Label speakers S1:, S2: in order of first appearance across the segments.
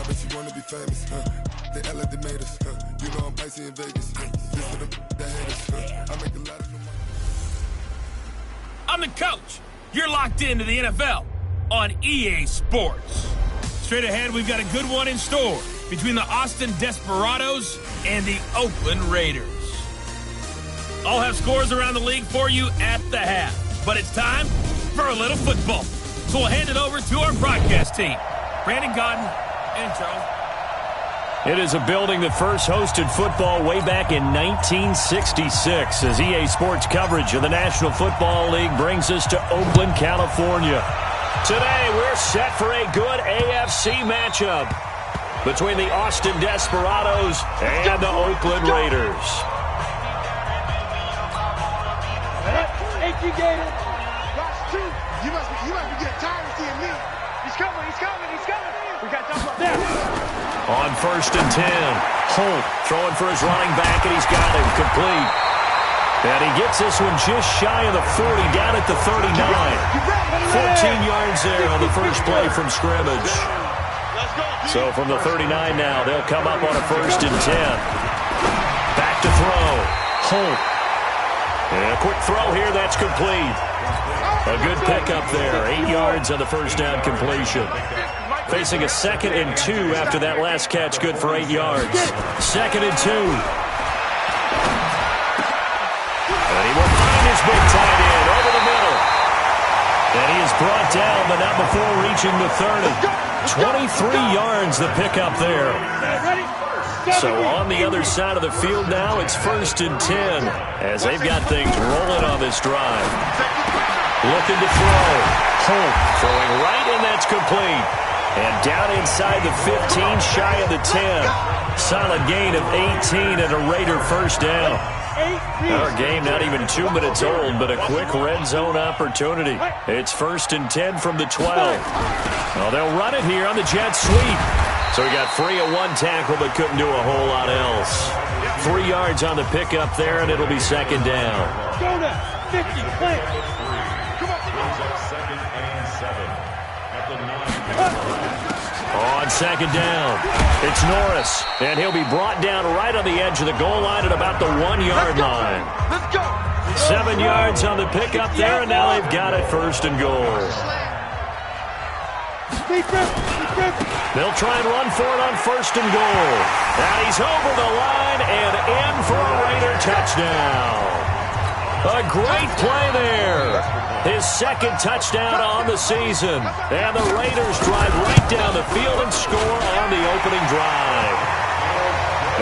S1: bet you wanna be famous, They act like they made us, You know I'm icy in Vegas, This for the that hate us, I make a lot of new money.
S2: I'm the coach. You're locked into the NFL on EA Sports. Straight ahead, we've got a good one in store between the Austin Desperados and the Oakland Raiders. I'll have scores around the league for you at the half. But it's time for a little football. So we'll hand it over to our broadcast team. Brandon Godden and Charles.
S3: It is a building that first hosted football way back in 1966 as EA Sports coverage of the National Football League brings us to Oakland, California. Today, we're set for a good AFC matchup between the Austin Desperados and the Oakland Raiders.
S4: You must be getting tired of seeing me. He's coming. We got to jump up there.
S3: On 1st and 10, Holt throwing for his running back, and he's got him complete. And he gets this one just shy of the 40, down at the 39. 14 yards there on the first play from scrimmage. So from the 39 now, they'll come up on a 1st and 10. Back to throw. Holt. And a quick throw here, that's complete. A good pickup there. 8 yards on the first down completion. Facing a 2nd and 2 after that last catch, good for 8 yards. 2nd and 2. And he will find his big tight end over the middle. And he is brought down, but not before reaching the 30. 23 yards the pickup there. So on the other side of the field now, it's 1st and 10 as they've got things rolling on this drive. Looking to throw. Holt throwing right, and that's complete. And down inside the 15, shy of the 10. Solid gain of 18 and a Raider first down. Our game not even 2 minutes old, but a quick red zone opportunity. It's 1st and 10 from the 12. Well, they'll run it here on the jet sweep. So he got free of one tackle, but couldn't do a whole lot else. 3 yards on the pickup there, and it'll be 2nd down.
S4: Go to 50, play.
S3: On 2nd down, it's Norris, and he'll be brought down right on the edge of the goal line at about the 1-yard line.
S4: Let's go.
S3: 7 yards on the pickup there, and now they've got it 1st and goal. They'll try and run for it on 1st and goal. And he's over the line and in for a Raider touchdown. A great play there. His 2nd touchdown on the season. And the Raiders drive right down the field and score on the opening drive.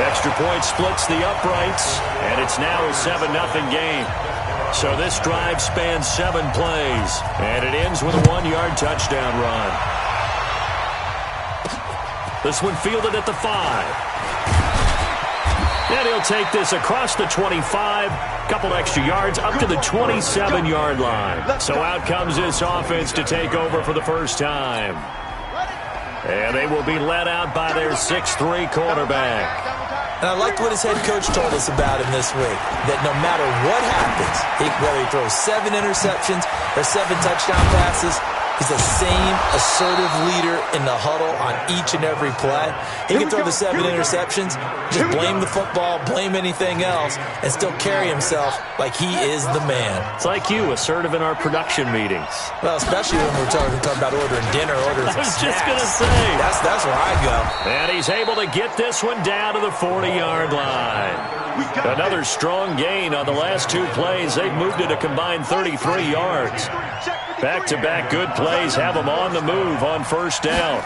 S3: Extra point splits the uprights, and it's now a 7-0 game. So this drive spans 7 plays, and it ends with a 1-yard touchdown run. This one fielded at the 5. And he'll take this across the 25, couple extra yards, up to the 27-yard line. So out comes this offense to take over for the first time. And they will be led out by their 6'3 quarterback.
S5: And I like what his head coach told us about him this week, that no matter what happens, whether he throws 7 interceptions or 7 touchdown passes, he's the same assertive leader in the huddle on each and every play. He can throw the 7 interceptions, just blame the football, blame anything else, and still carry himself like he is the man.
S3: It's like you, assertive in our production meetings.
S5: Well, especially when we're talking about ordering dinner, ordering
S3: I was
S5: snacks.
S3: just going to say.
S5: That's where I go.
S3: And he's able to get this one down to the 40-yard line. Another strong gain on the last 2 plays. They've moved it a combined 33 yards. Back-to-back good plays have them on the move on 1st down.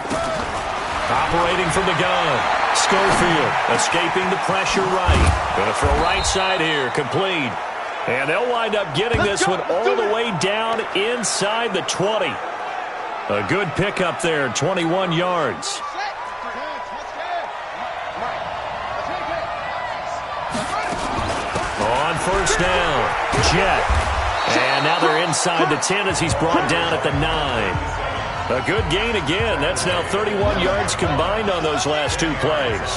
S3: Operating from the gun. Schofield escaping the pressure right. Going to throw right side here, complete. And they'll wind up getting this one all the way down inside the 20. A good pickup there, 21 yards. On 1st down, Jet. And now they're inside the 10 as he's brought down at the 9. A good gain again. That's now 31 yards combined on those last 2 plays.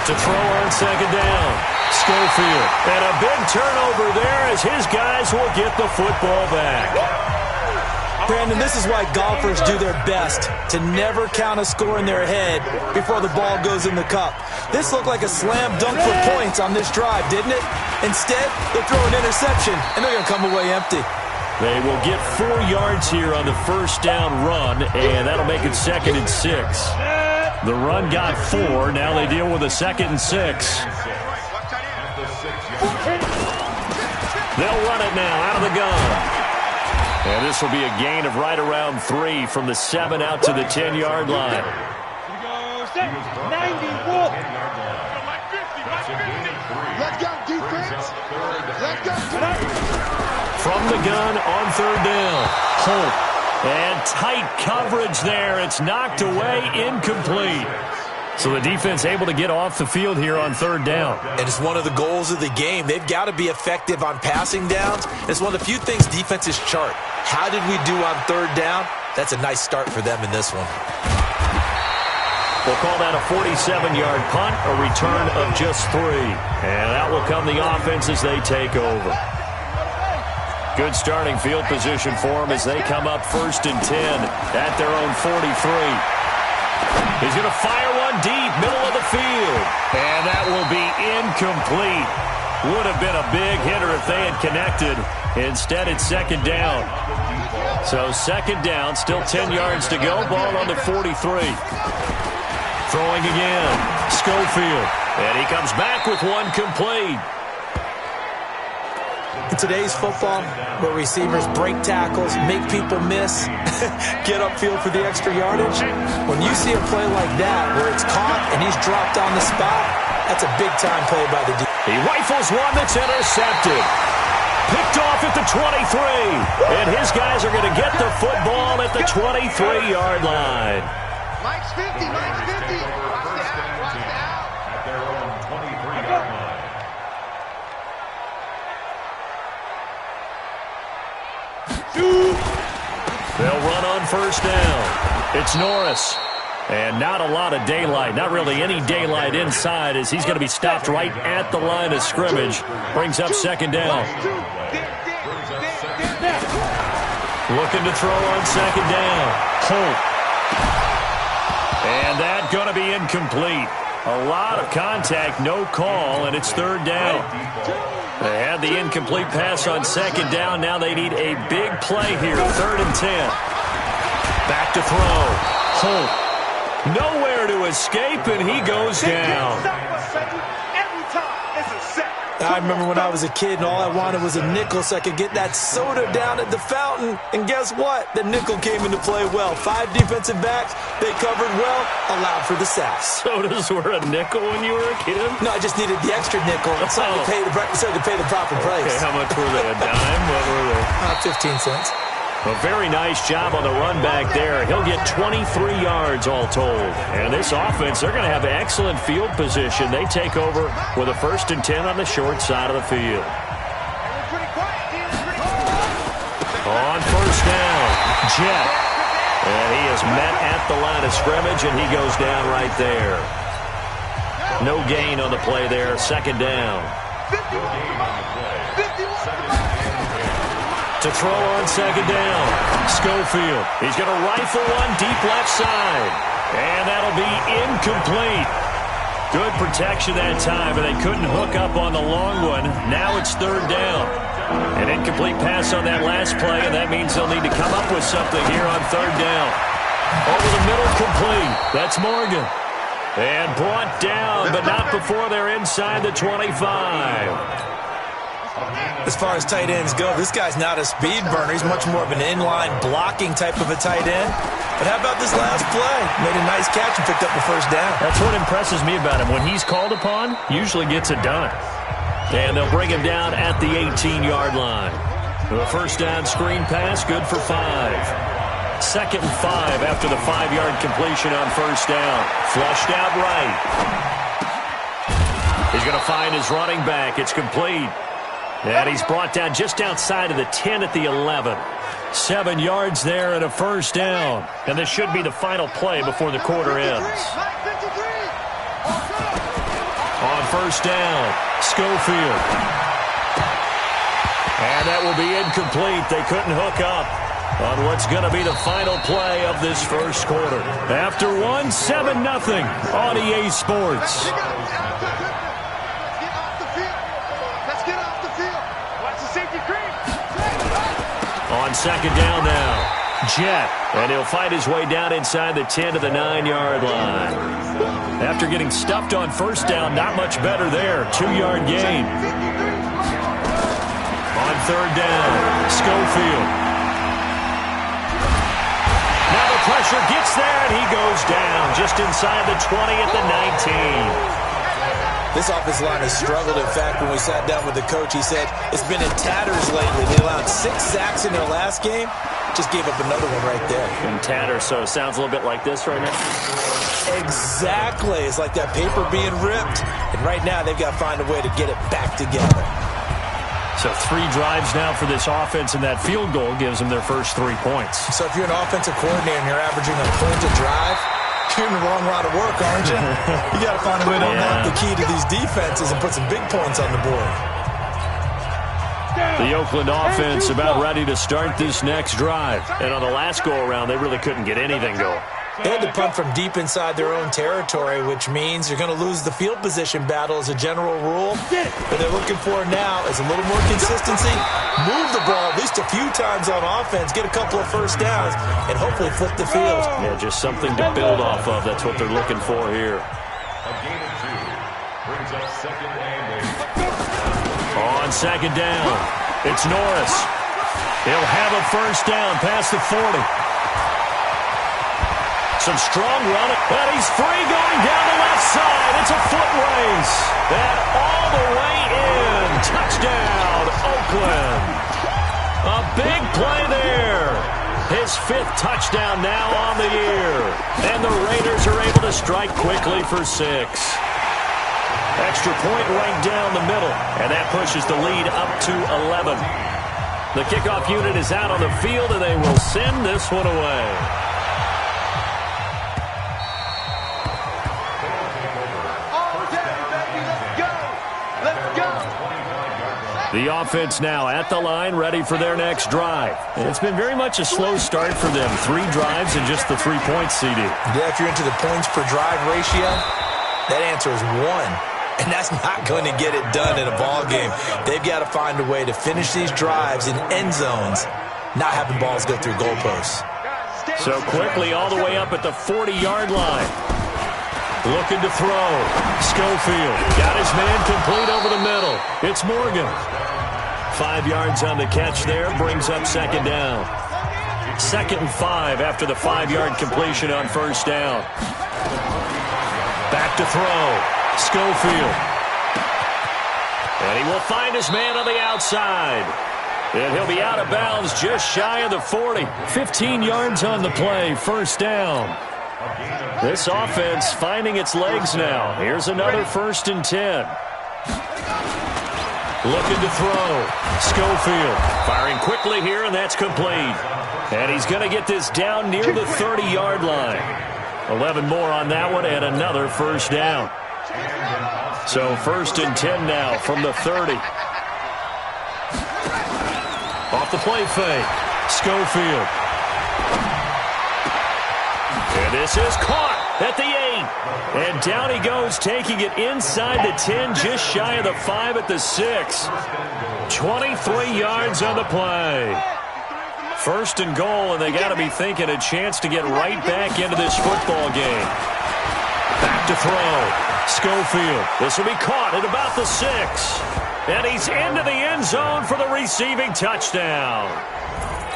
S3: To throw on 2nd down, Schofield. And a big turnover there as his guys will get the football back.
S5: Brandon, this is why golfers do their best to never count a score in their head before the ball goes in the cup. This looked like a slam dunk for points on this drive, didn't it? Instead, they throw an interception, and they're going to come away empty.
S3: They will get 4 yards here on the first down run, and that'll make it 2nd and 6. The run got 4. Now they deal with a 2nd and 6. They'll run it now out of the gun. And this will be a gain of right around 3 from the 7 out to the 10-yard line.
S1: Let's go, defense. Let's go.
S3: From the gun on 3rd down. Holt. And tight coverage there. It's knocked away, incomplete. So the defense able to get off the field here on 3rd down.
S5: And it's one of the goals of the game. They've got to be effective on passing downs. It's one of the few things defenses chart. How did we do on 3rd down? That's a nice start for them in this one.
S3: We'll call that a 47-yard punt, a return of just 3. And that will come the offense as they take over. Good starting field position for them as they come up 1st and 10 at their own 43. He's going to fire one deep, middle of the field. And that will be incomplete. Would have been a big hitter if they had connected. Instead, it's 2nd down. So 2nd down, still 10 yards to go. Ball on the 43. Throwing again, Schofield. And he comes back with one complete.
S5: In today's football, where receivers break tackles, make people miss, get upfield for the extra yardage, when you see a play like that where it's caught and he's dropped on the spot, that's a big-time play by the defense.
S3: He rifles one that's intercepted. Picked off at the 23. And his guys are going to get the football at the 23-yard line.
S4: Mike's 50, Mike's 50. Watch the out, watch the out.
S6: At their own 23-yard line.
S3: They'll run on 1st down. It's Norris. And not a lot of daylight, not really any daylight inside as he's going to be stopped right at the line of scrimmage. Brings up 2nd down. Looking to throw on 2nd down. Holt. And that going to be incomplete. A lot of contact, no call, and it's 3rd down. They had the incomplete pass on 2nd down. Now they need a big play here, 3rd and 10. Back to throw. Holt. Nowhere to escape, and he goes down.
S5: I remember when I was a kid and all I wanted was a nickel so I could get that soda down at the fountain. And guess what? The nickel came into play well. 5 defensive backs, they covered well, allowed for the sack.
S3: Sodas were a nickel when you were a kid?
S5: No, I just needed the extra nickel so I could pay the proper price.
S3: Okay, how much were they? A dime? What were they?
S5: 15 cents.
S3: A very nice job on the run back there. He'll get 23 yards all told. And this offense, they're going to have excellent field position. They take over with a 1st and 10 on the short side of the field. On 1st down, Jet. And he is met at the line of scrimmage, and he goes down right there. No gain on the play there, 2nd down. To throw on 2nd down, Schofield. He's going to rifle one deep left side. And that'll be incomplete. Good protection that time, but they couldn't hook up on the long one. Now it's 3rd down. An incomplete pass on that last play, and that means they'll need to come up with something here on 3rd down. Over the middle, complete. That's Morgan. And brought down, but not before they're inside the 25.
S5: As far as tight ends go, this guy's not a speed burner. He's much more of an inline blocking type of a tight end. But how about this last play? Made a nice catch and picked up the 1st down.
S3: That's what impresses me about him. When he's called upon, usually gets it done. And they'll bring him down at the 18-yard line. The 1st down screen pass, good for 5. 2nd and 5 after the 5-yard completion on 1st down. Flushed out right. He's going to find his running back. It's complete. And he's brought down just outside of the 10 at the 11. 7 yards there and a 1st down. And this should be the final play before the quarter ends. On 1st down, Schofield. And that will be incomplete. They couldn't hook up. on what's going to be the final play of this first quarter. After one, 7-0 on EA Sports.
S4: Let's get off the field. Watch the safety creep.
S3: On second down now, Jet, and he'll fight his way down inside the 10 to the 9-yard line. After getting stuffed on first down, not much better there. 2-yard gain. On third down, Schofield. Now the pressure gets there, and he goes down just inside the 20 at the 19.
S5: This offensive line has struggled. In fact, when we sat down with the coach, he said it's been in tatters lately. They allowed 6 sacks in their last game. Just gave up another one right there.
S3: In tatters, so it sounds a little bit like this right now.
S5: Exactly. It's like that paper being ripped. And right now, they've got to find a way to get it back together.
S3: So 3 drives now for this offense, and that field goal gives them their first 3 points.
S5: So if you're an offensive coordinator and you're averaging a point a drive, you're in the wrong line of work, aren't you? You got to find a way to unlock the key to these defenses and put some big points on the board.
S3: The Oakland offense about ready to start this next drive. And on the last go-around, they really couldn't get anything going.
S5: They had to punt from deep inside their own territory, which means you're going to lose the field position battle as a general rule. What they're looking for now is a little more consistency, move the ball at least a few times on offense, get a couple of first downs, and hopefully flip the field.
S3: Yeah, just something to build off of. That's what they're looking for here.
S6: A gain of 2 brings up second and 8.
S3: On second down, it's Norris. He'll have a first down past the 40. Some strong running, but he's free going down the left side. It's a foot race. And all the way in. Touchdown, Oakland. A big play there. His 5th touchdown now on the year. And the Raiders are able to strike quickly for 6. Extra point right down the middle. And that pushes the lead up to 11. The kickoff unit is out on the field, and they will send this one away. The offense now at the line, ready for their next drive. And it's been very much a slow start for them. 3 drives and just the 3 points, CD.
S5: Yeah, if you're into the points per drive ratio, that answer is 1. And that's not going to get it done in a ball game. They've got to find a way to finish these drives in end zones, not having balls go through goalposts.
S3: So quickly all the way up at the 40-yard line. Looking to throw. Schofield got his man complete over the middle. It's Morgan. 5 yards on the catch there, brings up second down. 2nd and 5 after the 5-yard completion on first down. Back to throw. Schofield. And he will find his man on the outside. And he'll be out of bounds just shy of the 40. 15 yards on the play, first down. This offense finding its legs now. Here's another 1st and 10. Looking to throw. Schofield firing quickly here, and that's complete. And he's going to get this down near the 30-yard line. 11 more on that one, and another first down. So 1st and 10 now from the 30. Off the play fake. Schofield. And this is caught at the 8. And down he goes, taking it inside the 10, just shy of the 5 at the 6. 23 yards on the play. 1st and goal, and they got to be thinking a chance to get right back into this football game. Back to throw. Schofield. This will be caught at about the 6. And he's into the end zone for the receiving touchdown.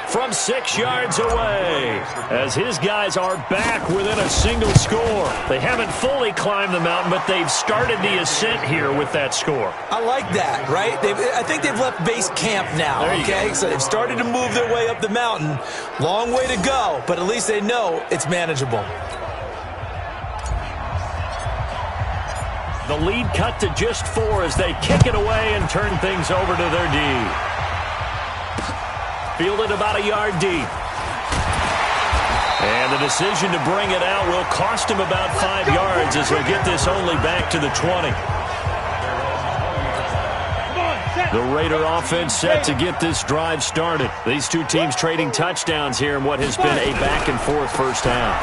S3: From 6 yards away, as his guys are back within a single score. They haven't fully climbed the mountain, but they've started the ascent here with that score.
S5: I like that, right? I think they've left base camp now, okay? So they've started to move their way up the mountain. Long way to go, but at least they know it's manageable.
S3: The lead cut to just 4 as they kick it away and turn things over to their D. Fielded about a yard deep. And the decision to bring it out will cost him about 5 yards as he'll get this only back to the 20.
S4: Come on, set.
S3: The Raider offense set to get this drive started. These two teams trading touchdowns here in what has been a back-and-forth first half.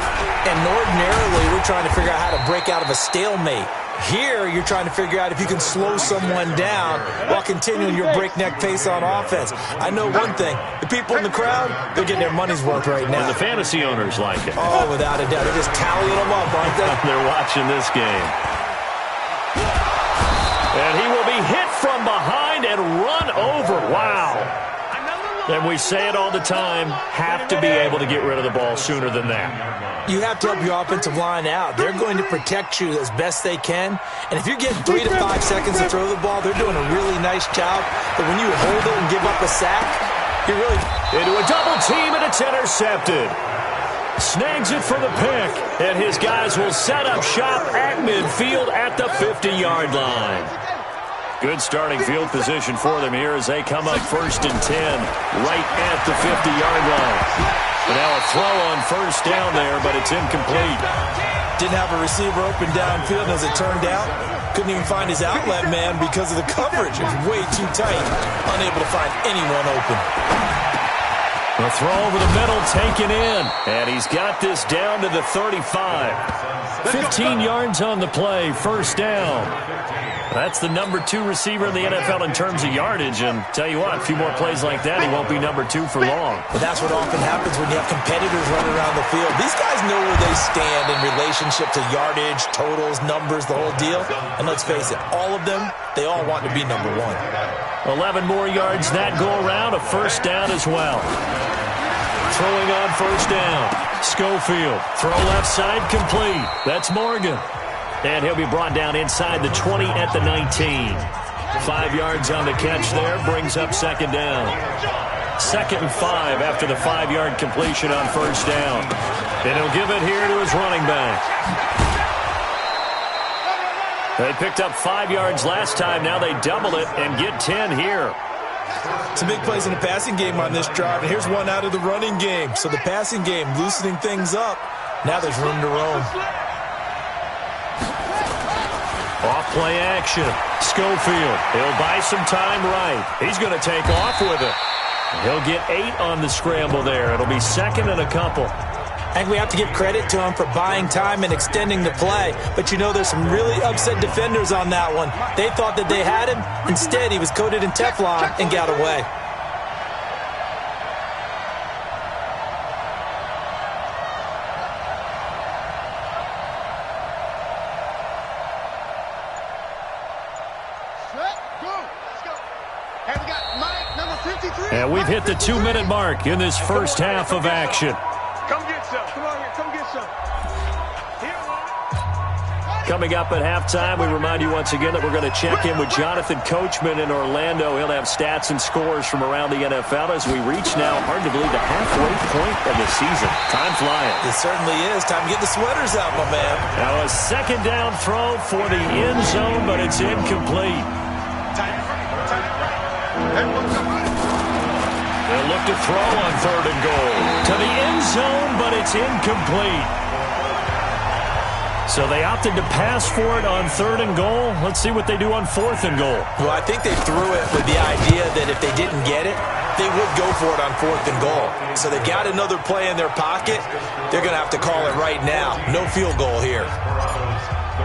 S5: And ordinarily, we're trying to figure out how to break out of a stalemate. Here, you're trying to figure out if you can slow someone down while continuing your breakneck pace on offense. I know one thing. The people in the crowd, they're getting their money's worth right now.
S3: And the fantasy owners like it.
S5: Oh, without a doubt. They're just tallying them up, aren't they?
S3: They're watching this game. And he will be hit from behind and run over. Wow. And we say it all the time, have to be able to get rid of the ball sooner than that.
S5: You have to help your offensive line out. They're going to protect you as best they can. And if you're getting 3 to 5 seconds to throw the ball, they're doing a really nice job. But when you hold it and give up a sack, you're really...
S3: Into a double team, and it's intercepted. Snags it for the pick. And his guys will set up shop at midfield at the 50-yard line. Good starting field position for them here as they come up 1st and 10 right at the 50-yard line. And now a throw on first down there, but it's incomplete.
S5: Didn't have a receiver open downfield, and as it turned out, couldn't even find his outlet man because of the coverage. It was way too tight, unable to find anyone open.
S3: The throw over the middle taken in, and he's got this down to the 35. 15 yards on the play, first down. That's the number 2 receiver in the NFL in terms of yardage, and tell you what, a few more plays like that, he won't be number 2 for long.
S5: But that's what often happens when you have competitors running around the field. These guys know where they stand in relationship to yardage, totals, numbers, the whole deal. And let's face it, all of them, they all want to be number 1.
S3: 11 more yards that go around, a first down as well. Throwing on first down. Schofield, throw left side, complete. That's Morgan. And he'll be brought down inside the 20 at the 19. 5 yards on the catch there, brings up second down. 2nd and 5 after the 5-yard completion on first down. And he'll give it here to his running back. They picked up 5 yards last time. Now they double it and get 10 here.
S5: Some big plays in the passing game on this drive. And here's one out of the running game. So the passing game loosening things up. Now there's room to roam.
S3: Off play action. Schofield. He'll buy some time right. He's going to take off with it. He'll get 8 on the scramble there. It'll be 2nd and a couple.
S5: I think we have to give credit to him for buying time and extending the play. But you know, there's some really upset defenders on that one. They thought that they had him. Instead, he was coated in Teflon and got away.
S3: And we've hit the 2-minute mark in this first half of action.
S4: Come get some. Come on here. Come get some.
S3: Coming up at halftime, we remind you once again that we're going to check in with Jonathan Coachman in Orlando. He'll have stats and scores from around the NFL as we reach now, hard to believe, the halfway point of the season. Time flying.
S5: It certainly is. Time to get the sweaters out, my man.
S3: Now a second down throw for the end zone, but it's incomplete. They'll look to throw on 3rd and goal. To the end zone, but it's incomplete. So they opted to pass for it on 3rd and goal. Let's see what they do on 4th and goal.
S5: Well, I think they threw it with the idea that if they didn't get it, they would go for it on 4th and goal. So they got another play in their pocket. They're going to have to call it right now. No field goal here.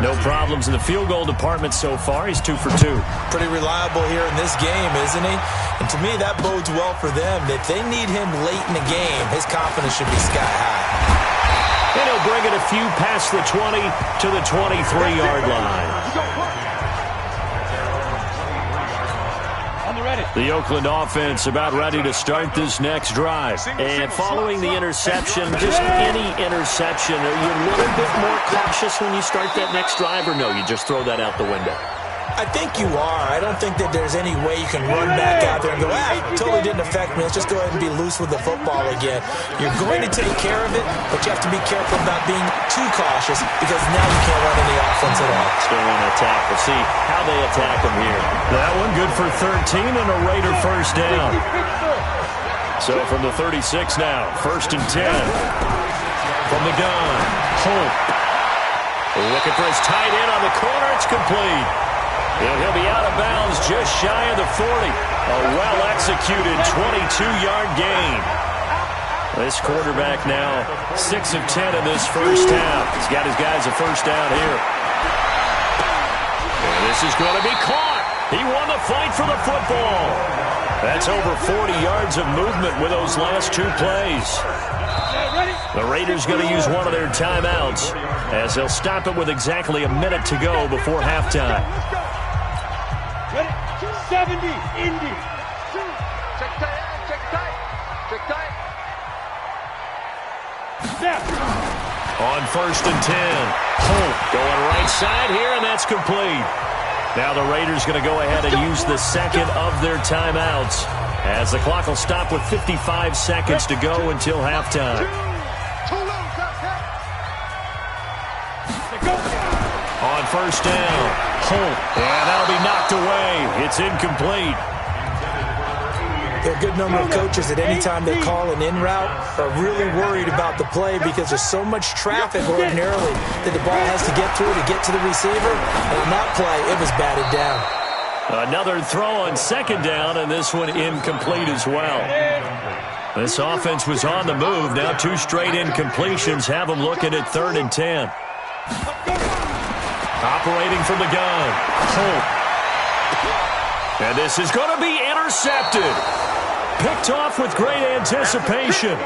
S3: No problems in the field goal department so far. He's 2 for 2.
S5: Pretty reliable here in this game, isn't he? And to me, that bodes well for them. If they need him late in the game, his confidence should be sky high.
S3: And he'll bring it a few past the 20 to the 23-yard line. The Oakland offense about ready to start this next drive. And following the interception, just any interception, are you a little bit more cautious when you start that next drive, or no, you just throw that out the window?
S5: I think you are. I don't think that there's any way you can run back out there and go, totally didn't affect me. Let's just go ahead and be loose with the football again. You're going to take care of it, but you have to be careful about being too cautious because now you can't run any offense at all.
S3: Still want to attack. We'll see how they attack them here. That one good for 13 and a Raider first down. So from the 36 now, 1st and 10. From the gun, Holt. Looking for his tight end on the corner. It's complete. And he'll be out of bounds just shy of the 40. A well-executed 22-yard gain. This quarterback now 6 of 10 in this first half. He's got his guys a first down here. And this is going to be caught. He won the fight for the football. That's over 40 yards of movement with those last 2 plays. The Raiders going to use one of their timeouts as they'll stop it with exactly a minute to go before halftime.
S4: Ready? 70, Indy. Check tight, check tight, check tight. Snap.
S3: On 1st and 10. Holt going right side here, and that's complete. Now the Raiders going to go ahead and use the second of their timeouts as the clock will stop with 55 seconds to go until halftime. On 1st down, Holt, and that'll be knocked away. It's incomplete.
S5: There are a good number of coaches at any time they call an in route are really worried about the play because there's so much traffic ordinarily that the ball has to get through to get to the receiver. And on that play, it was batted down.
S3: Another throw on 2nd down, and this one incomplete as well. This offense was on the move. Now 2 straight incompletions have them looking at 3rd and 10. Operating from the gun, Holt. And this is going to be intercepted. Picked off with great anticipation.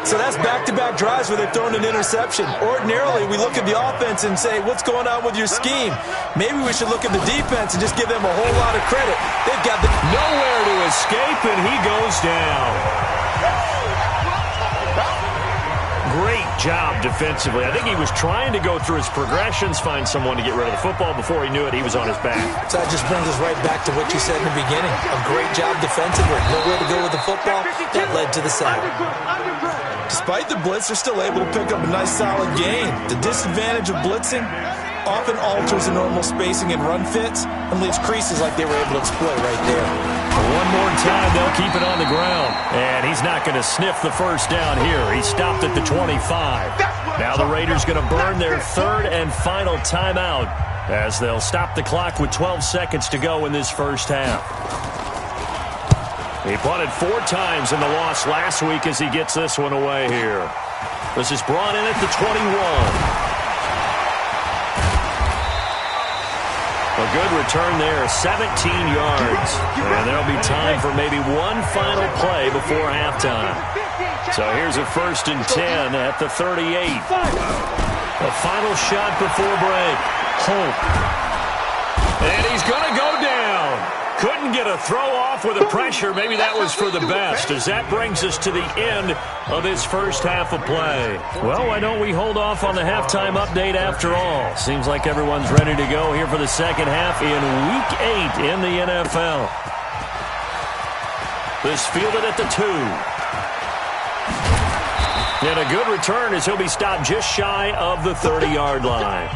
S5: So that's back-to-back drives where they've thrown an interception. Ordinarily, we look at the offense and say, what's going on with your scheme? Maybe we should look at the defense and just give them a whole lot of credit. They've got
S3: nowhere to escape, and he goes down. Great job defensively. I think he was trying to go through his progressions, find someone to get rid of the football. Before he knew it, he was on his back.
S5: So that just brings us right back to what you said in the beginning. A great job defensively. Nowhere to go with the football. That led to the sack. Despite the blitz, they're still able to pick up a nice solid gain. The disadvantage of blitzing often alters the normal spacing and run fits and leaves creases like they were able to exploit right there.
S3: One more time, they'll keep it on the ground. And he's not going to sniff the first down here. He stopped at the 25. Now the Raiders going to burn their 3rd and final timeout as they'll stop the clock with 12 seconds to go in this first half. He punted 4 times in the loss last week as he gets this one away here. This is brought in at the 21. A good return there, 17 yards. And there'll be time for maybe one final play before halftime. So here's a 1st and 10 at the 38. The final shot before break. Holt. And he's going to go down. Couldn't get a throw off with the pressure. Maybe that was for the best, as that brings us to the end of this first half of play. Well, why don't we hold off on the halftime update after all? Seems like everyone's ready to go here for the second half in Week 8 in the NFL. This fielded at the 2. And a good return as he'll be stopped just shy of the 30-yard line.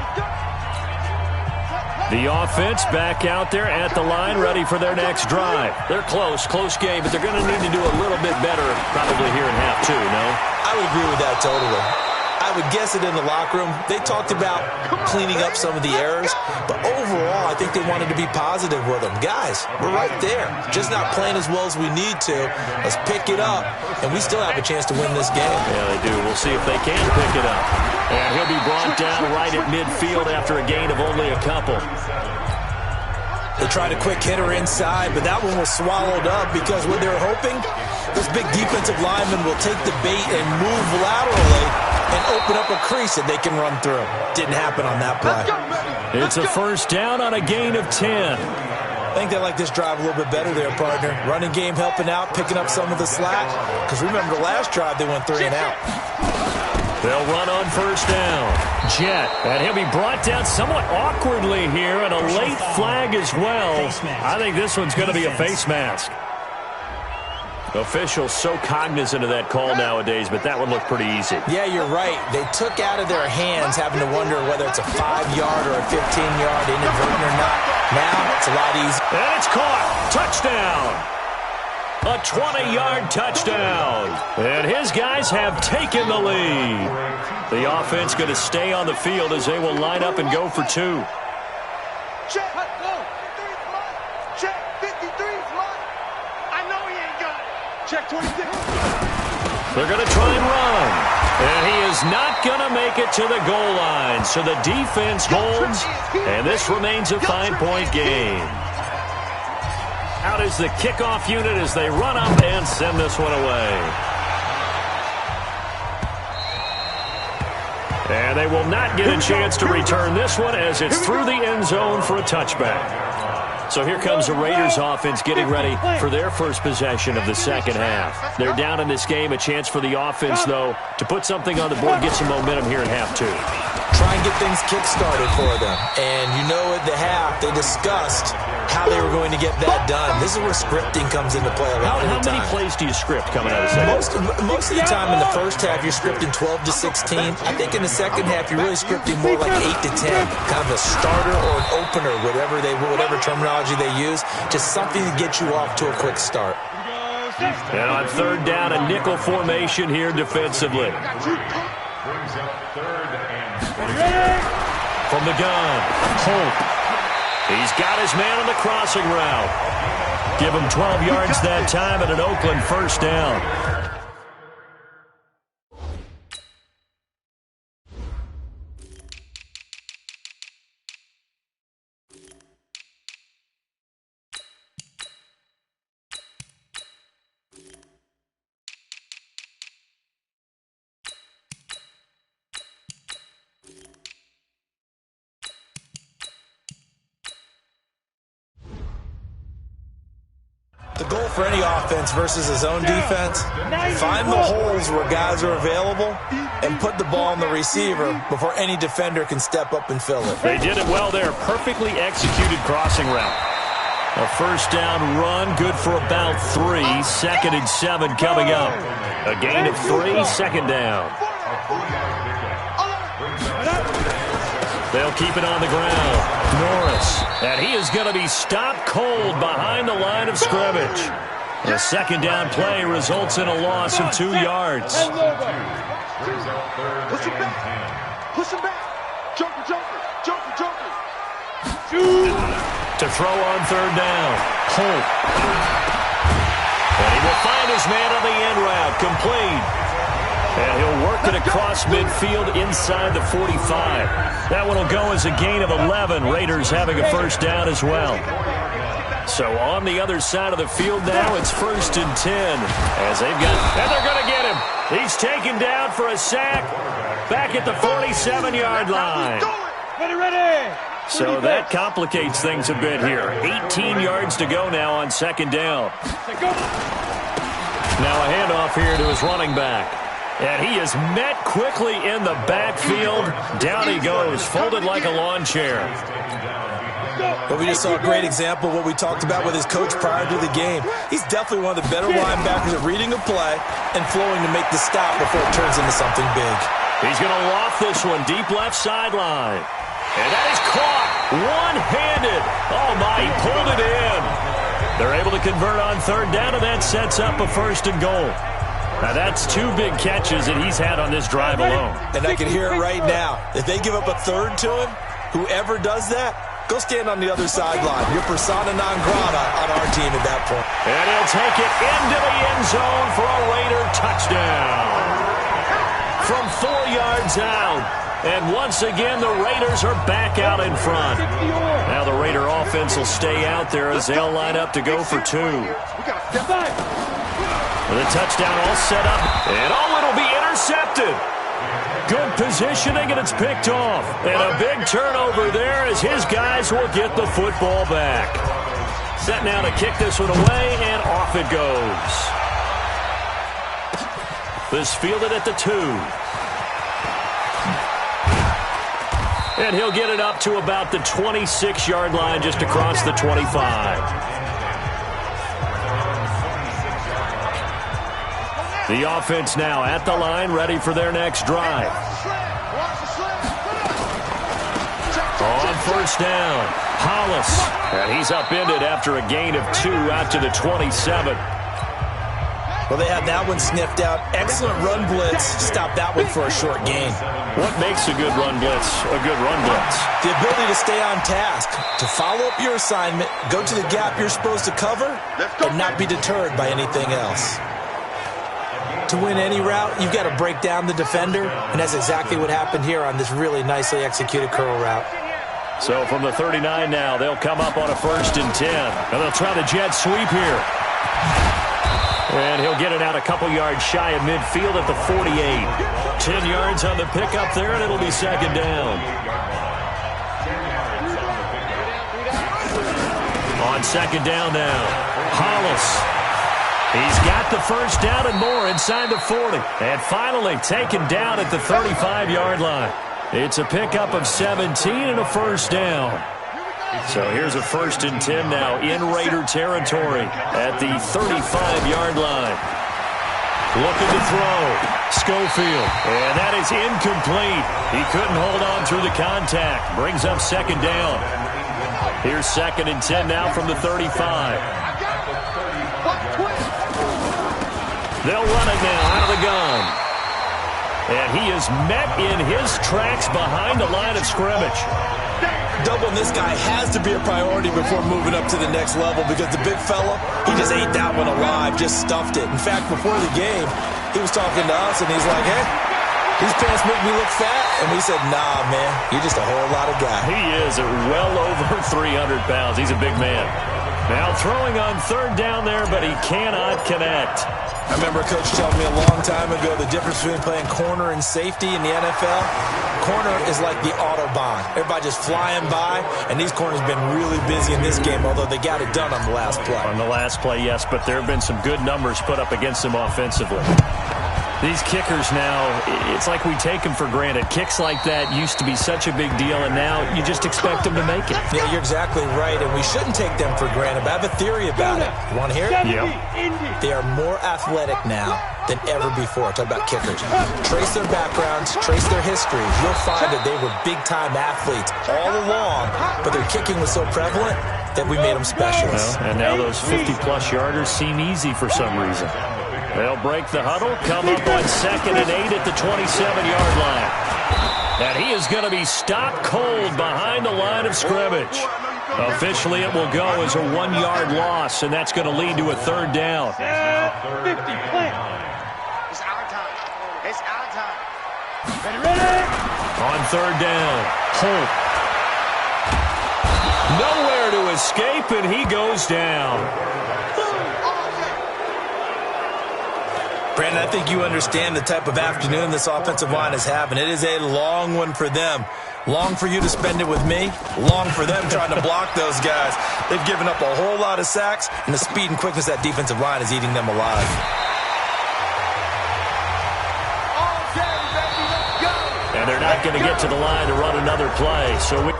S3: The offense back out there at the line, ready for their next drive. They're close game, but they're going to need to do a little bit better probably here in half 2, no?
S5: I would agree with that totally. I would guess it in the locker room. They talked about cleaning up some of the errors, but overall, I think they wanted to be positive with them. Guys, we're right there. Just not playing as well as we need to. Let's pick it up, and we still have a chance to win this game.
S3: Yeah, they do. We'll see if they can pick it up. And he'll be brought down right at midfield after a gain of only a couple.
S5: They tried a quick hitter inside, but that one was swallowed up because what they were hoping, this big defensive lineman will take the bait and move laterally and open up a crease that they can run through. Didn't happen on that play.
S3: It's a 1st down on a gain of 10.
S5: I think they like this drive a little bit better there, partner. Running game helping out, picking up some of the slack. Because remember the last drive, they went 3 and out.
S3: They'll run on 1st down. Jet, and he'll be brought down somewhat awkwardly here, and a late flag as well. I think this one's going to be a face mask. Officials so cognizant of that call nowadays, but that one looked pretty easy.
S5: Yeah, you're right. They took out of their hands having to wonder whether it's a 5-yard or a 15-yard, inadvertent or not. Now it's a lot easier.
S3: And it's caught. Touchdown. A 20-yard touchdown. And his guys have taken the lead. The offense going to stay on the field as they will line up and go for 2.
S4: Check. Check. 53's mine. I know he ain't got it. Check 26.
S3: They're going to try and run. And he is not going to make it to the goal line. So the defense holds, and this remains a 5-point game. Out is the kickoff unit as they run up and send this one away. And they will not get a chance to return this one as it's through the end zone for a touchback. So here comes the Raiders offense getting ready for their first possession of the second half. They're down in this game. A chance for the offense, though, to put something on the board, get some momentum here in half two.
S5: Try and get things kick-started for them. And you know at the half, they discussed how they were going to get that done. This is where scripting comes into play a lot of the time.
S3: How many plays do you script coming out of the second?
S5: Most of the time in the first half, you're scripting 12 to 16. I think in the second half, you're really scripting more like 8 to 10. Kind of a starter or an opener, whatever terminology they use. Just something to get you off to a quick start.
S3: And on third down, a nickel formation here defensively.
S6: Brings up third and 20.
S3: From the gun, Hope. He's got his man on the crossing route. Give him 12 yards that time and an Oakland first down.
S5: The goal for any offense versus his own defense, find the holes where guys are available and put the ball on the receiver before any defender can step up and fill it.
S3: They did it well there. Perfectly executed crossing route. A first down run, good for about 3. 2nd and 7 coming up. A gain of 3, second down. They'll keep it on the ground. Norris, and he is going to be stopped cold behind the line of scrimmage. The second down play results in a loss of 2 yards.
S4: Push him back. Push him back. Joker.
S3: To throw on third down. Hope. And he will find his man on the end route. Complete. And he'll work it across midfield inside the 45. That one will go as a gain of 11. Raiders having a first down as well. So on the other side of the field now, it's 1st and 10. As they've got, and they're going to get him. He's taken down for a sack back at the 47-yard line.
S4: Ready.
S3: So that complicates things a bit here. 18 yards to go now on second down. Now a handoff here to his running back. And he is met quickly in the backfield. Down he goes, folded like a lawn chair.
S5: But we just saw a great example of what we talked about with his coach prior to the game. He's definitely one of the better linebackers at reading a play and flowing to make the stop before it turns into something big.
S3: He's going to loft this one deep left sideline. And that is caught one-handed. Oh, my, he pulled it in. They're able to convert on third down, and that sets up a 1st and goal. Now, that's 2 big catches that he's had on this drive alone.
S5: And I can hear it right now. If they give up a third to him, whoever does that, go stand on the other sideline. You're persona non grata on our team at that point.
S3: And he'll take it into the end zone for a Raider touchdown. From 4 yards out. And once again, the Raiders are back out in front. Now the Raider offense will stay out there as they'll line up to go for 2. With a touchdown all set up, and it'll be intercepted. Good positioning, and it's picked off. And a big turnover there as his guys will get the football back. Set now to kick this one away, and off it goes. This fielded at the 2. And he'll get it up to about the 26-yard line just across the 25. The offense now at the line, ready for their next drive. On first down, Hollis. And he's upended after a gain of 2 out to the 27.
S5: Well, they had that one sniffed out. Excellent run blitz. Stop that one for a short gain.
S3: What makes a good run blitz a good run blitz?
S5: The ability to stay on task, to follow up your assignment, go to the gap you're supposed to cover, and not be deterred by anything else. To win any route, you've got to break down the defender, and that's exactly what happened here on this really nicely executed curl route.
S3: So from the 39 now, they'll come up on a 1st and 10. And they'll try the jet sweep here. And he'll get it out a couple yards shy of midfield at the 48. 10 yards on the pickup there, and it'll be 2nd down. On 2nd down now, Hollis. He's got the 1st down and more inside the 40. And finally taken down at the 35-yard line. It's a pickup of 17 and a 1st down. So here's a 1st and 10 now in Raider territory at the 35-yard line. Looking to throw. Schofield. And that is incomplete. He couldn't hold on through the contact. Brings up 2nd down. Here's 2nd and 10 now from the 35. They'll run it now out of the gun. And he is met in his tracks behind the line of scrimmage.
S5: Doubling this guy has to be a priority before moving up to the next level because the big fella, he just ate that one alive, just stuffed it. In fact, before the game, he was talking to us, and he's like, hey, these pants make me look fat. And we said, nah, man, you're just a whole lot of guy.
S3: He is well over 300 pounds. He's a big man. Now throwing on 3rd down there, but he cannot connect.
S5: I remember a coach telling me a long time ago the difference between playing corner and safety in the NFL. Corner is like the Autobahn. Everybody just flying by, and these corners have been really busy in this game, although they got it done on the last play.
S3: On the last play, yes, but there have been some good numbers put up against them offensively. These kickers now, it's like we take them for granted. Kicks like that used to be such a big deal, and now you just expect them to make it.
S5: Yeah, you're exactly right, and we shouldn't take them for granted, but I have a theory about it. You want to hear it?
S3: Yeah.
S5: They are more athletic now than ever before. Talk about kickers. Trace their backgrounds, trace their history. You'll find that they were big-time athletes all along, but their kicking was so prevalent that we made them specialists.
S3: Well, and now those 50-plus yarders seem easy for some reason. They'll break the huddle, come up on 2nd and 8 at the 27-yard line. And he is going to be stopped cold behind the line of scrimmage. Officially, it will go as a 1-yard loss, and that's going to lead to a 3rd down.
S4: 50 plant. It's our time. It's our time. Ready?
S3: On 3rd down, Holt. Nowhere to escape, and he goes down.
S5: Brandon, I think you understand the type of afternoon this offensive line is having. It is a long one for them. Long for you to spend it with me. Long for them trying to block those guys. They've given up a whole lot of sacks, and the speed and quickness of that defensive line is eating them alive.
S3: And they're not going to get to the line to run another play. So we...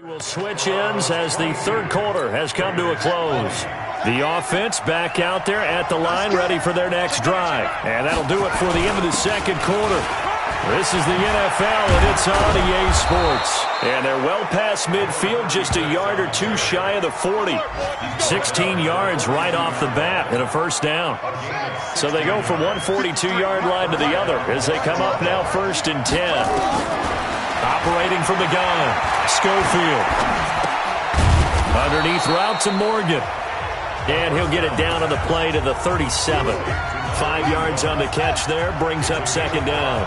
S3: We'll switch ends as the 3rd quarter has come to a close. The offense back out there at the line, ready for their next drive. And that'll do it for the end of the 2nd quarter. This is the NFL, and it's on EA Sports. And they're well past midfield, just a yard or two shy of the 40. 16 yards right off the bat and a 1st down. So they go from one 42-yard line to the other as they come up now 1st and 10. Operating from the gun, Schofield. Underneath route to Morgan. And he'll get it down on the play to the 37. 5 yards on the catch there, brings up 2nd down.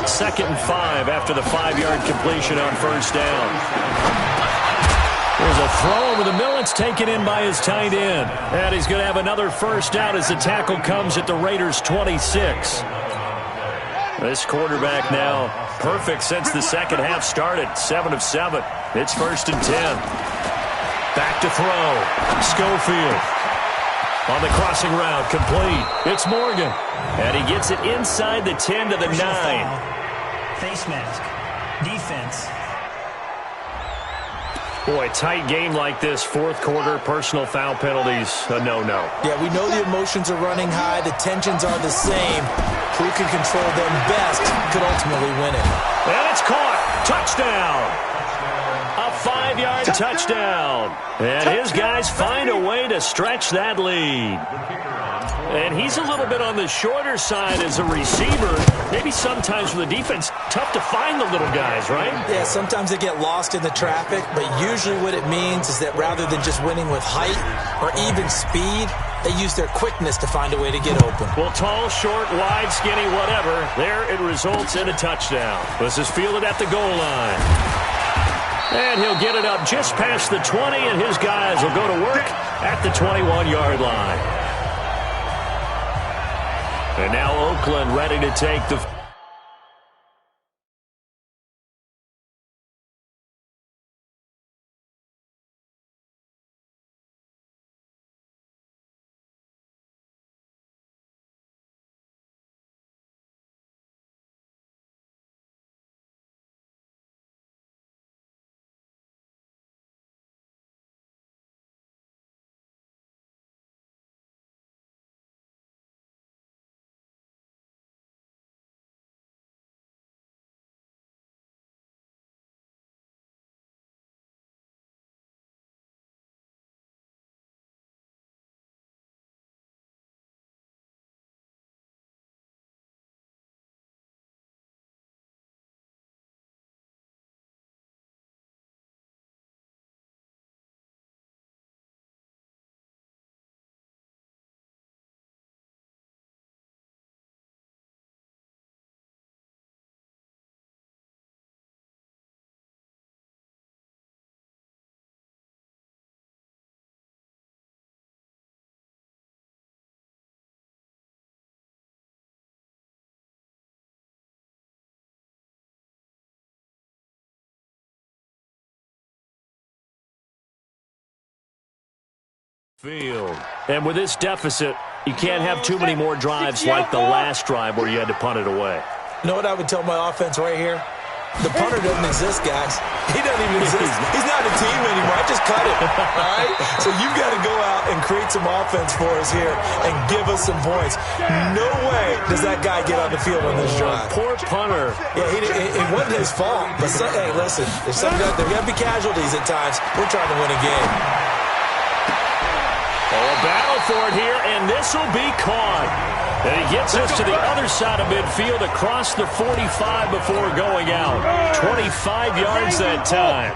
S3: 2nd and 5 after the 5-yard completion on 1st down. There's a throw over the middle. It's taken in by his tight end. And he's going to have another first down as the tackle comes at the Raiders' 26. This quarterback now perfect since the second half started. 7 of 7. It's 1st and 10. Back to throw. Schofield. On the crossing route, complete. It's Morgan. And he gets it inside the 10 to the 9.
S7: Face mask. Defense.
S3: Boy, tight game like this, fourth quarter, personal foul penalties, a no-no.
S5: Yeah, we know the emotions are running high. The tensions are the same. Who can control them best could ultimately win it.
S3: And it's caught. Touchdown. A 5-yard touchdown. And his guys find a way to stretch that lead. And he's a little bit on the shorter side as a receiver. Maybe sometimes for the defense, tough to find the little guys, right?
S5: Yeah, sometimes they get lost in the traffic, but usually what it means is that rather than just winning with height or even speed, they use their quickness to find a way to get open.
S3: Well, tall, short, wide, skinny, whatever, there it results in a touchdown. This is fielded at the goal line. And he'll get it up just past the 20, and his guys will go to work at the 21-yard line. And now Oakland ready to take the field. And with this deficit, you can't have too many more drives like the last drive where you had to punt it away.
S5: You know what I would tell my offense right here? The punter doesn't exist, guys. He doesn't even exist. He's not a team anymore. I just cut it, all right? So you've got to go out and create some offense for us here and give us some points. No way does that guy get on the field on this drive.
S3: Poor punter.
S5: Yeah, it wasn't his fault. But, hey, listen, there's got to be casualties at times. We're trying to win a game.
S3: Oh, a battle for it here, and this will be caught. And he gets us to the other side of midfield across the 45 before going out. 25 yards that time.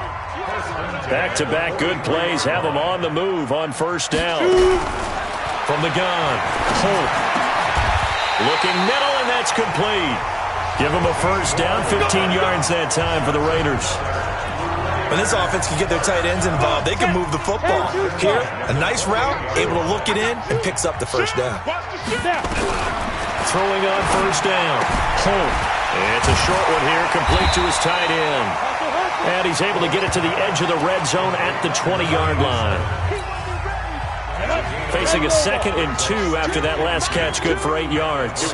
S3: Back-to-back good plays have him on the move on first down. From the gun, Holt. Looking middle, and that's complete. Give him a first down, 15 yards that time for the Raiders.
S5: When this offense can get their tight ends involved, they can move the football. Here, a nice route, able to look it in, and picks up the first down.
S3: Throwing on first down. Holt. It's a short one here, complete to his tight end. And he's able to get it to the edge of the red zone at the 20-yard line. Facing a 2nd and 2 after that last catch, good for 8 yards.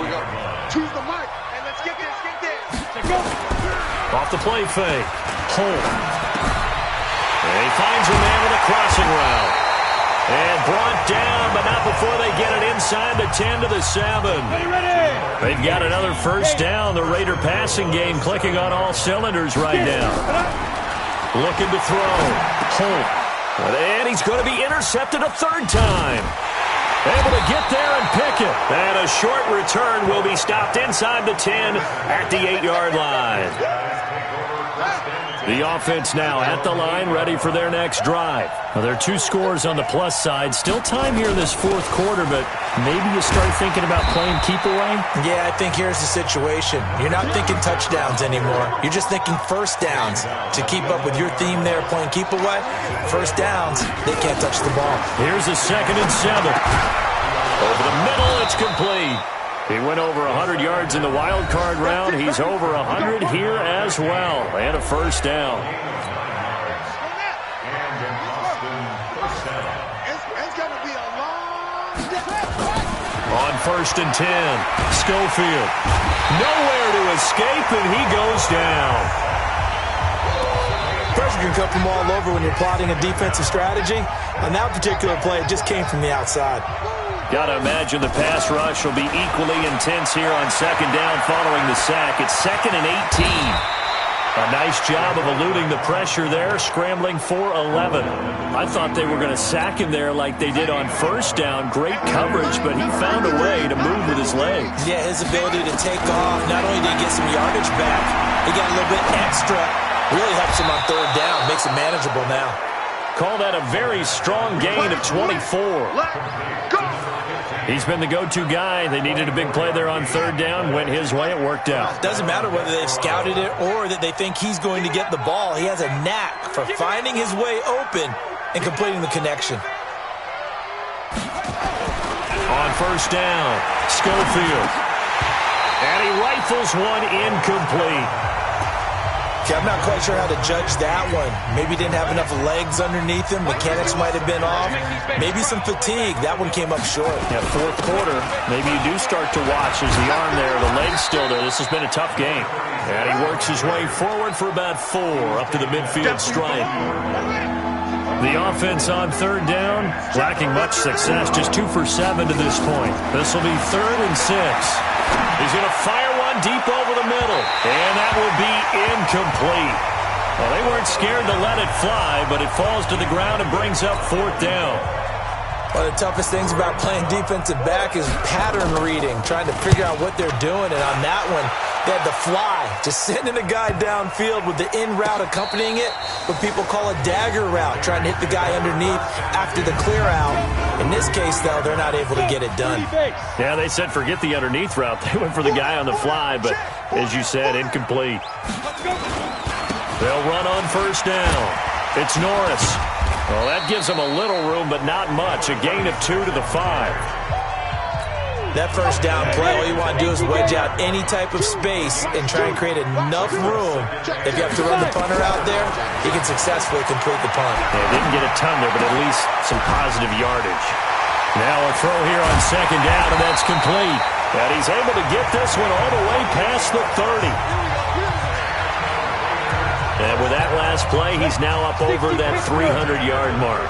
S4: Choose the mic, and let's get this.
S3: Off the play fake. Holt. And he finds a man with a crossing route. And brought down, but not before they get it inside the 10 to the 7. They've got another first down. The Raider passing game clicking on all cylinders right now. Looking to throw. Holt. And he's going to be intercepted a 3rd time. Able to get there and pick it. And a short return will be stopped inside the 10 at the 8-yard line. The offense now at the line, ready for their next drive. Well, there are 2 scores on the plus side. Still time here in this fourth quarter, but maybe you start thinking about playing keep away?
S5: Yeah, I think here's the situation. You're not thinking touchdowns anymore. You're just thinking first downs. To keep up with your theme there, playing keep away, first downs, they can't touch the ball.
S3: Here's a 2nd and 7. Over the middle, it's complete. He went over 100 yards in the wild card round. He's over 100 here as well. And a first down.
S4: It's going to be a long day.
S3: On 1st and 10, Schofield. Nowhere to escape, and he goes down.
S5: Pressure can come from all over when you're plotting a defensive strategy. On that particular play, it just came from the outside.
S3: Got to imagine the pass rush will be equally intense here on 2nd down following the sack. It's 2nd and 18. A nice job of eluding the pressure there, scrambling for 11. I thought they were going to sack him there like they did on 1st down. Great coverage, but he found a way to move with his legs.
S5: Yeah, his ability to take off, not only did he get some yardage back, he got a little bit extra. Really helps him on 3rd down, makes it manageable now.
S3: Call that a very strong gain of 24. He's been the go-to guy. They needed a big play there on 3rd down. Went his way. It worked out.
S5: Doesn't matter whether they've scouted it or that they think he's going to get the ball. He has a knack for finding his way open and completing the connection.
S3: On 1st down, Schofield. And he rifles one incomplete.
S5: Okay, I'm not quite sure how to judge that one. Maybe didn't have enough legs underneath him. Mechanics might have been off. Maybe some fatigue. That one came up short.
S3: Yeah, 4th quarter. Maybe you do start to watch as the arm there, the leg's still there. This has been a tough game. And he works his way forward for about 4 up to the midfield stripe. The offense on 3rd down, lacking much success. Just 2 for 7 to this point. This will be 3rd and 6. He's going to fire one deep over the middle. And that will be incomplete. Well, they weren't scared to let it fly, but it falls to the ground and brings up 4th down.
S5: One of the toughest things about playing defensive back is pattern reading, trying to figure out what they're doing. And on that one, they had the fly, just sending a guy downfield with the in route accompanying it, what people call a dagger route, trying to hit the guy underneath after the clear out. In this case, though, they're not able to get it done.
S3: Yeah, they said forget the underneath route. They went for the guy on the fly, but as you said, incomplete. They'll run on 1st down. It's Norris. Well, that gives them a little room, but not much. A gain of 2 to the 5.
S5: That 1st down play, all you want to do is wedge out any type of space and try and create enough room. If you have to run the punter out there, he can successfully complete the punt.
S3: Yeah, didn't get a ton there, but at least some positive yardage. Now a throw here on 2nd down, and that's complete. And he's able to get this one all the way past the 30. And with that last play, he's now up over that 300-yard mark.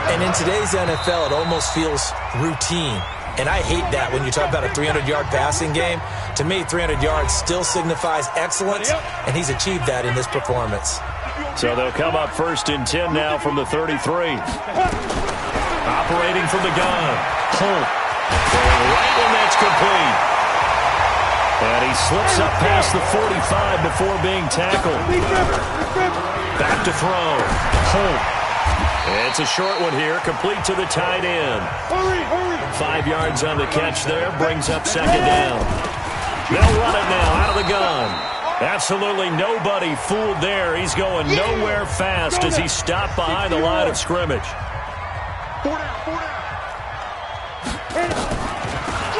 S5: And in today's NFL, it almost feels routine. And I hate that when you talk about a 300-yard passing game. To me, 300 yards still signifies excellence, and he's achieved that in this performance.
S3: So they'll come up 1st and 10 now from the 33. Operating from the gun. Holt. Going right, and that's complete. And he slips up past the 45 before being tackled. Back to throw. Holt. It's a short one here, complete to the tight end. 5 yards on the catch there, brings up 2nd down. They'll run it now out of the gun. Absolutely nobody fooled there. He's going nowhere fast as he stopped behind the line of scrimmage.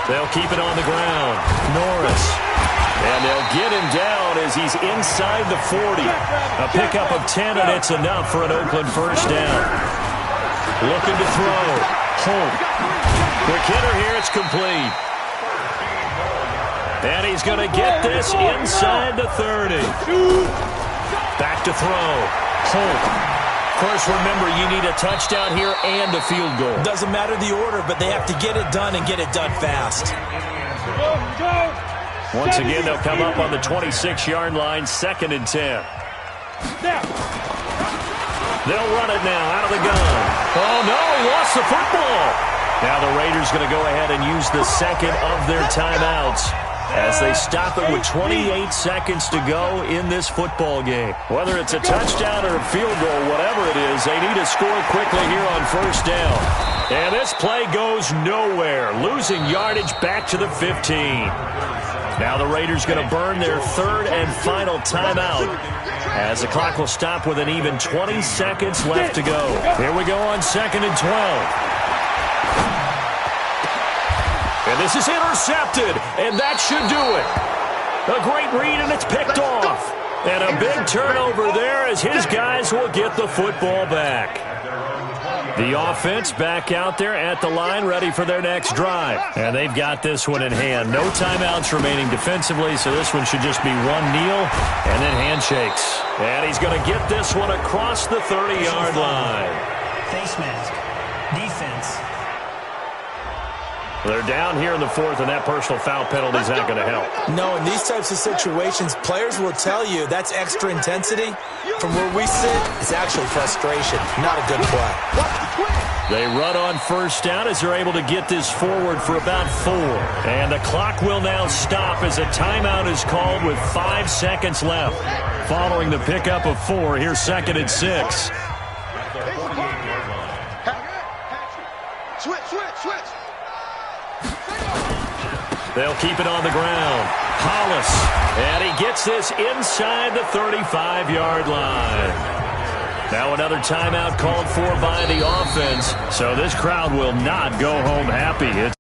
S3: They'll keep it on the ground. Norris. And they'll get him down as he's inside the 40. A pickup of 10, and it's enough for an Oakland 1st down. Looking to throw. Holt. Quick hitter here, it's complete. And he's going to get this inside the 30. Back to throw. Holt. Of course, remember, you need a touchdown here and a field goal.
S5: Doesn't matter the order, but they have to get it done and get it done fast.
S3: Once again, they'll come up on the 26-yard line, 2nd and 10. They'll run it now out of the gun. Oh, no, he lost the football. Now the Raiders going to go ahead and use the 2nd of their timeouts. as they stop it with 28 seconds to go in this football game. Whether it's a touchdown or a field goal, whatever it is, they need to score quickly here on first down. And this play goes nowhere, losing yardage back to the 15. Now the Raiders going to burn their third and final timeout as the clock will stop with an even 20 seconds left to go. Here we go on 2nd and 12. And this is intercepted, and that should do it. A great read, and it's picked off. And a big turnover there as his guys will get the football back. The offense back out there at the line, ready for their next drive. And they've got this one in hand. No timeouts remaining defensively, so this one should just be one kneel and then handshakes. And he's going to get this one across the 30-yard line.
S7: Face mask. Defense.
S3: They're down here in the fourth, and that personal foul penalty is not going to help.
S5: No, in these types of situations, players will tell you that's extra intensity. From where we sit, it's actually frustration, not a good play.
S3: They run on first down as they're able to get this forward for about 4. And the clock will now stop as a timeout is called with 5 seconds left. Following the pickup of 4, here's 2nd and 6.
S4: Switch.
S3: They'll keep it on the ground. Hollis, and he gets this inside the 35-yard line. Now another timeout called for by the offense, so this crowd will not go home happy. It's